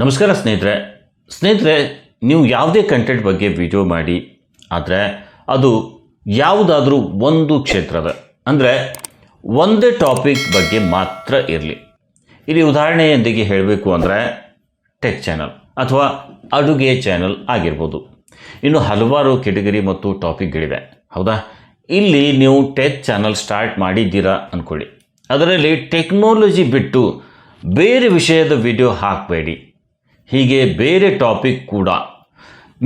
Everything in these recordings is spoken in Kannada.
ನಮಸ್ಕಾರ ಸ್ನೇಹಿತರೆ ನೀವು ಯಾವುದೇ ಕಂಟೆಂಟ್ ಬಗ್ಗೆ ವಿಡಿಯೋ ಮಾಡಿ ಆದರೆ ಅದು ಯಾವುದಾದ್ರೂ ಒಂದು ಕ್ಷೇತ್ರದ ಅಂದರೆ ಒಂದೇ ಟಾಪಿಕ್ ಬಗ್ಗೆ ಮಾತ್ರ ಇರಲಿ. ಇಲ್ಲಿ ಉದಾಹರಣೆಯೊಂದಿಗೆ ಹೇಳಬೇಕು ಅಂದರೆ ಟೆಕ್ ಚಾನಲ್ ಅಥವಾ ಅಡುಗೆ ಚಾನಲ್ ಆಗಿರ್ಬೋದು. ಇನ್ನು ಹಲವಾರು ಕೆಟಗರಿ ಮತ್ತು ಟಾಪಿಕ್ಗಳಿವೆ, ಹೌದಾ? ಇಲ್ಲಿ ನೀವು ಟೆಕ್ ಚಾನಲ್ ಸ್ಟಾರ್ಟ್ ಮಾಡಿದ್ದೀರಾ ಅಂದ್ಕೊಳ್ಳಿ. ಅದರಲ್ಲಿ ಟೆಕ್ನಾಲಜಿ ಬಿಟ್ಟು ಬೇರೆ ವಿಷಯದ ವಿಡಿಯೋ ಹಾಕಬೇಡಿ. ಹೀಗೆ ಬೇರೆ ಟಾಪಿಕ್ ಕೂಡ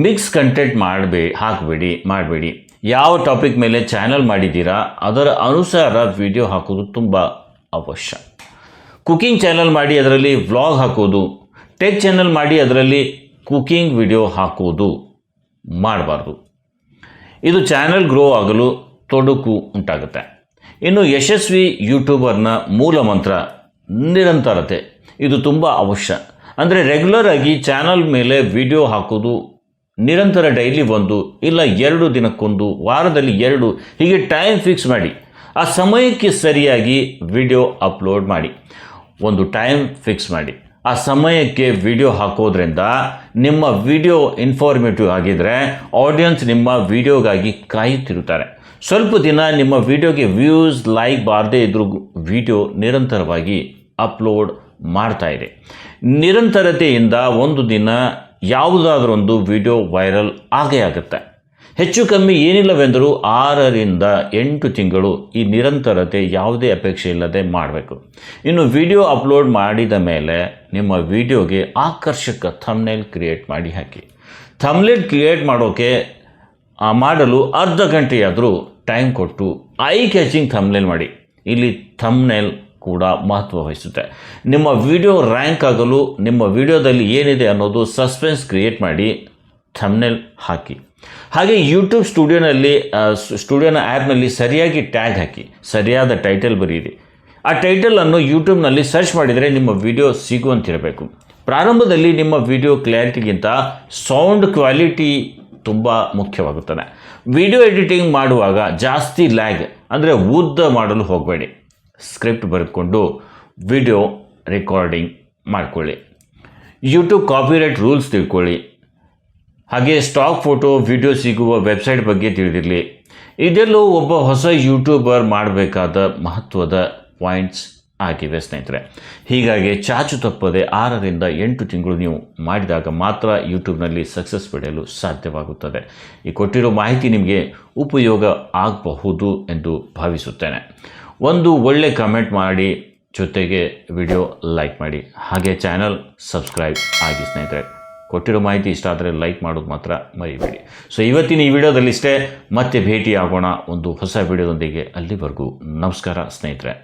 ಮಿಕ್ಸ್ ಕಂಟೆಂಟ್ ಮಾಡಬೇಡಿ. ಯಾವ ಟಾಪಿಕ್ ಮೇಲೆ ಚಾನಲ್ ಮಾಡಿದ್ದೀರಾ ಅದರ ಅನುಸಾರ ವಿಡಿಯೋ ಹಾಕೋದು ತುಂಬ ಅವಶ್ಯ. ಕುಕಿಂಗ್ ಚಾನಲ್ ಮಾಡಿ ಅದರಲ್ಲಿ ವ್ಲಾಗ್ ಹಾಕೋದು, ಟೆಕ್ ಚಾನಲ್ ಮಾಡಿ ಅದರಲ್ಲಿ ಕುಕಿಂಗ್ ವಿಡಿಯೋ ಹಾಕೋದು ಮಾಡಬಾರ್ದು. ಇದು ಚಾನಲ್ ಗ್ರೋ ಆಗಲು ತೊಡಕು ಉಂಟಾಗುತ್ತೆ. ಇನ್ನು ಯಶಸ್ವಿ ಯೂಟ್ಯೂಬರ್ನ ಮೂಲ ಮಂತ್ರ ನಿರಂತರತೆ. ಇದು ತುಂಬ ಅವಶ್ಯ. ಅಂದರೆ ರೆಗ್ಯುಲರ್ ಆಗಿ ಚಾನಲ್ ಮೇಲೆ ವಿಡಿಯೋ ಹಾಕೋದು, ನಿರಂತರ ಡೈಲಿ 1 ಇಲ್ಲ 2 ದಿನಕ್ಕೊಂದು, ವಾರದಲ್ಲಿ 2 ಹೀಗೆ ಟೈಮ್ ಫಿಕ್ಸ್ ಮಾಡಿ. ಆ ಸಮಯಕ್ಕೆ ಸರಿಯಾಗಿ ವಿಡಿಯೋ ಅಪ್ಲೋಡ್ ಮಾಡಿ. ಒಂದು ಟೈಮ್ ಫಿಕ್ಸ್ ಮಾಡಿ. ಆ ಸಮಯಕ್ಕೆ ವಿಡಿಯೋ ಹಾಕೋದ್ರಿಂದ ನಿಮ್ಮ ವಿಡಿಯೋ ಇನ್ಫಾರ್ಮೇಟಿವ್ ಆಗಿದ್ದರೆ ಆಡಿಯನ್ಸ್ ನಿಮ್ಮ ವಿಡಿಯೋಗಾಗಿ ಕಾಯುತ್ತಿರುತ್ತಾರೆ. ಸ್ವಲ್ಪ ದಿನ ನಿಮ್ಮ ವಿಡಿಯೋಗೆ ವ್ಯೂಸ್ ಲೈಕ್ ಬಾರದೇ ಇದ್ರೂ ವಿಡಿಯೋ ನಿರಂತರವಾಗಿ ಅಪ್ಲೋಡ್ ಮಾಡ್ತಾ ಇದೆ. ನಿರಂತರತೆಯಿಂದ ಒಂದು ದಿನ ಯಾವುದಾದ್ರೊಂದು ವಿಡಿಯೋ ವೈರಲ್ ಆಗೇ ಆಗುತ್ತೆ. ಹೆಚ್ಚು ಕಮ್ಮಿ ಏನಿಲ್ಲವೆಂದರೂ 6 ರಿಂದ 8 ತಿಂಗಳು ಈ ನಿರಂತರತೆ ಯಾವುದೇ ಅಪೇಕ್ಷೆ ಇಲ್ಲದೆ ಮಾಡಬೇಕು. ಇನ್ನು ವಿಡಿಯೋ ಅಪ್ಲೋಡ್ ಮಾಡಿದ ಮೇಲೆ ನಿಮ್ಮ ವಿಡಿಯೋಗೆ ಆಕರ್ಷಕ ಥಂಬ್ನೇಲ್ ಕ್ರಿಯೇಟ್ ಮಾಡಿ ಹಾಕಿ. ಥಂಬ್ನೇಲ್ ಕ್ರಿಯೇಟ್ ಮಾಡಲು ಅರ್ಧ ಗಂಟೆಯಾದರೂ ಟೈಮ್ ಕೊಟ್ಟು ಐ ಕ್ಯಾಚಿಂಗ್ ಥಂಬ್ನೇಲ್ ಮಾಡಿ. ಇಲ್ಲಿ ಥಂಬ್ನೇಲ್ ಕೂಡ ಮಹತ್ವ ವಹಿಸುತ್ತೆ. ನಿಮ್ಮ ವಿಡಿಯೋ ರ್ಯಾಂಕ್ ಆಗಲು ನಿಮ್ಮ ವಿಡಿಯೋದಲ್ಲಿ ಏನಿದೆ ಅನ್ನೋದು ಸಸ್ಪೆನ್ಸ್ ಕ್ರಿಯೇಟ್ ಮಾಡಿ ಥಂಬ್ನೇಲ್ ಹಾಕಿ. ಹಾಗೆ ಯೂಟ್ಯೂಬ್ ಸ್ಟುಡಿಯೋನ ಆ್ಯಪ್ನಲ್ಲಿ ಸರಿಯಾಗಿ ಟ್ಯಾಗ್ ಹಾಕಿ, ಸರಿಯಾದ ಟೈಟಲ್ ಬರೀರಿ. ಆ ಟೈಟಲನ್ನು ಯೂಟ್ಯೂಬ್ನಲ್ಲಿ ಸರ್ಚ್ ಮಾಡಿದರೆ ನಿಮ್ಮ ವಿಡಿಯೋ ಸಿಗುವಂತಿರಬೇಕು. ಪ್ರಾರಂಭದಲ್ಲಿ ನಿಮ್ಮ ವಿಡಿಯೋ ಕ್ಲಾರಿಟಿಗಿಂತ ಸೌಂಡ್ ಕ್ವಾಲಿಟಿ ತುಂಬ ಮುಖ್ಯವಾಗುತ್ತದೆ. ವಿಡಿಯೋ ಎಡಿಟಿಂಗ್ ಮಾಡುವಾಗ ಜಾಸ್ತಿ ಲ್ಯಾಗ್ ಅಂದರೆ ಉದ್ದ ಮಾಡಲು ಹೋಗಬೇಡಿ. ಸ್ಕ್ರಿಪ್ಟ್ ಬರೆದುಕೊಂಡು ವಿಡಿಯೋ ರೆಕಾರ್ಡಿಂಗ್ ಮಾಡಿಕೊಳ್ಳಿ. ಯೂಟ್ಯೂಬ್ ಕಾಪಿರೈಟ್ ರೂಲ್ಸ್ ತಿಳ್ಕೊಳ್ಳಿ. ಹಾಗೆ ಸ್ಟಾಕ್ ಫೋಟೋ ವಿಡಿಯೋ ಸಿಗುವ ವೆಬ್ಸೈಟ್ ಬಗ್ಗೆ ತಿಳಿದಿರಲಿ. ಇದೆಲ್ಲೂ ಒಬ್ಬ ಹೊಸ ಯೂಟ್ಯೂಬರ್ ಮಾಡಬೇಕಾದ ಮಹತ್ವದ ಪಾಯಿಂಟ್ಸ್ ಆಗಿವೆ ಸ್ನೇಹಿತರೆ. ಹೀಗಾಗಿ ಚಾಚು ತಪ್ಪದೆ 6 ರಿಂದ 8 ತಿಂಗಳು ನೀವು ಮಾಡಿದಾಗ ಮಾತ್ರ ಯೂಟ್ಯೂಬ್ನಲ್ಲಿ ಸಕ್ಸಸ್ ಪಡೆಯಲು ಸಾಧ್ಯವಾಗುತ್ತದೆ. ಈ ಕೊಟ್ಟಿರೋ ಮಾಹಿತಿ ನಿಮಗೆ ಉಪಯೋಗ ಆಗಬಹುದು ಎಂದು ಭಾವಿಸುತ್ತೇನೆ. ಒಂದು ಒಳ್ಳೆ ಕಮೆಂಟ್ ಮಾಡಿ, ಜೊತೆಗೆ ವಿಡಿಯೋ ಲೈಕ್ ಮಾಡಿ, ಹಾಗೆ ಚಾನಲ್ ಸಬ್ಸ್ಕ್ರೈಬ್ ಆಗಿ ಸ್ನೇಹಿತರೆ. ಕೊಟ್ಟಿರೋ ಮಾಹಿತಿ ಇಷ್ಟ ಆದರೆ ಲೈಕ್ ಮಾಡೋದು ಮಾತ್ರ ಮರಿಬೇಡಿ. ಸೊ ಇವತ್ತಿನ ಈ ವಿಡಿಯೋದಲ್ಲಿ ಇಷ್ಟೇ. ಮತ್ತೆ ಭೇಟಿ ಆಗೋಣ ಒಂದು ಹೊಸ ವಿಡಿಯೋದೊಂದಿಗೆ. ಅಲ್ಲಿವರೆಗೂ ನಮಸ್ಕಾರ ಸ್ನೇಹಿತರೆ.